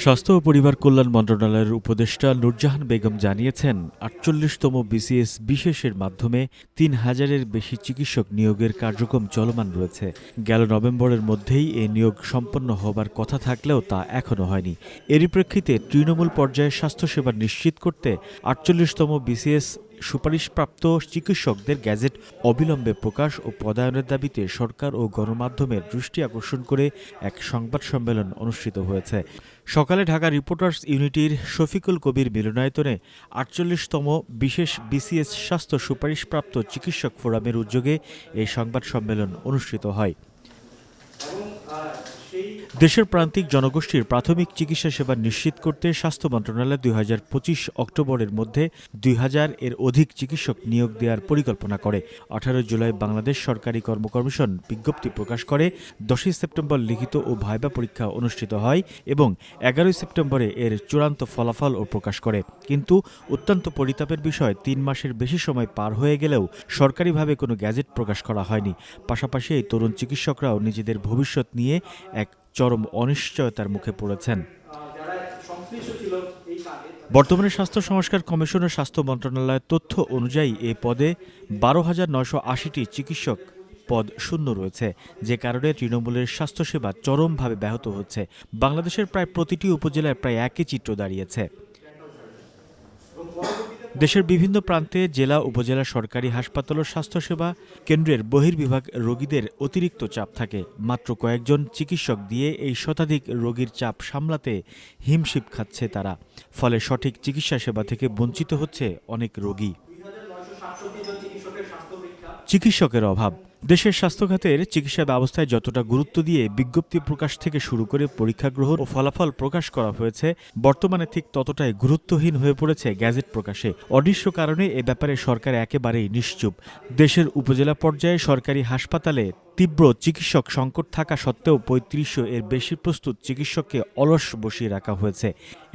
স্বাস্থ্য ও পরিবার কল্যাণ মন্ত্রণালয়ের উপদেষ্টা নুরজাহান বেগম জানিয়েছেন, ৪৮তম বিসিএস বিশেষের মাধ্যমে ৩,০০০-এর বেশি চিকিৎসক নিয়োগের কার্যক্রম চলমান রয়েছে। গেল নভেম্বরের মধ্যেই এ নিয়োগ সম্পন্ন হবার কথা থাকলেও তা এখনো হয়নি। এরই প্রেক্ষিতে তৃণমূল পর্যায়ে স্বাস্থ্যসেবা নিশ্চিত করতে ৪৮তম বিসিএস সুপারিশপ্রাপ্ত চিকিৎসকদের গ্যাজেট অবিলম্বে প্রকাশ ও পদায়নের দাবিতে সরকার ও গণমাধ্যমের দৃষ্টি আকর্ষণ করে এক সংবাদ সম্মেলন অনুষ্ঠিত হয়েছে। সকালে ঢাকা রিপোর্টার্স ইউনিটির শফিকুল কবির মিলনায়তনে ৪৮তম বিশেষ বিসিএস স্বাস্থ্য সুপারিশপ্রাপ্ত চিকিৎসক ফোরামের উদ্যোগে এই সংবাদ সম্মেলন অনুষ্ঠিত হয়। দেশের প্রান্তিক জনগোষ্ঠীর প্রাথমিক চিকিৎসা সেবা নিশ্চিত করতে স্বাস্থ্য মন্ত্রণালয় ২০২৫ অক্টোবরের মধ্যে ২,০০০-এর অধিক চিকিৎসক নিয়োগ দেওয়ার পরিকল্পনা করে। ১৮ জুলাই বাংলাদেশ সরকারি কর্মকমিশন বিজ্ঞপ্তি প্রকাশ করে। ১০ সেপ্টেম্বর লিখিত ও ভাইবা পরীক্ষা অনুষ্ঠিত হয় এবং ১১ সেপ্টেম্বরে এর চূড়ান্ত ফলাফলও প্রকাশ করে। কিন্তু অত্যন্ত পরিতাপের বিষয়, ৩ মাসের বেশি সময় পার হয়ে গেলেও সরকারিভাবে কোনো গ্যাজেট প্রকাশ করা হয়নি। পাশাপাশি এই তরুণ চিকিৎসকরাও নিজেদের ভবিষ্যৎ নিয়ে এক চরম অনিশ্চয়তার মুখে পড়েছেন। বর্তমানে স্বাস্থ্য সংস্কার কমিশন ও স্বাস্থ্য মন্ত্রণালয়ের তথ্য অনুযায়ী এ পদে ১২,৯৮০টি চিকিৎসক পদ শূন্য রয়েছে, যে কারণে তৃণমূলের স্বাস্থ্যসেবা চরমভাবে ব্যাহত হচ্ছে। বাংলাদেশের প্রায় প্রতিটি উপজেলায় প্রায় একই চিত্র দাঁড়িয়েছে। দেশের বিভিন্ন প্রান্তে জেলা উপজেলা সরকারি হাসপাতাল ও স্বাস্থ্যসেবা কেন্দ্রের বহির্বিভাগ রোগীদের অতিরিক্ত চাপ থাকে। মাত্র কয়েকজন চিকিৎসক দিয়ে এই শতাধিক রোগীর চাপ সামলাতে হিমশিম খাচ্ছে তারা। ফলে সঠিক চিকিৎসা সেবা থেকে বঞ্চিত হচ্ছে অনেক রোগী। চিকিৎসকের অভাব। দেশের স্বাস্থ্যখাতের চিকিৎসা ব্যবস্থায় যতটা গুরুত্ব দিয়ে বিজ্ঞপ্তি প্রকাশ থেকে শুরু করে পরীক্ষা গ্রহণ ও ফলাফল প্রকাশ করা হয়েছে, বর্তমানে ঠিক ততটাই গুরুত্বহীন হয়ে পড়েছে গ্যাজেট প্রকাশে। অদৃশ্য কারণে এ ব্যাপারে সরকার একেবারেই নিশ্চুপ। দেশের উপজেলা পর্যায়ে সরকারি হাসপাতালে তীব্র চিকিৎসক সংকট থাকা সত্ত্বেও ৩৫০০-এর বেশি প্রস্তুত চিকিৎসককে অলস বসিয়ে রাখা হয়েছে।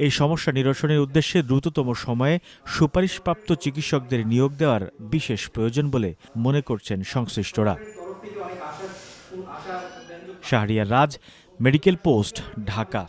এই সমস্যা নিরসনের উদ্দেশ্যে দ্রুততম সময়ে সুপারিশপ্রাপ্ত চিকিৎসকদের নিয়োগ দেওয়ার বিশেষ প্রয়োজন বলে মনে করছেন সংশ্লিষ্টরা। শাহরিয়ার রাজ, মেডিকেল পোস্ট, ঢাকা।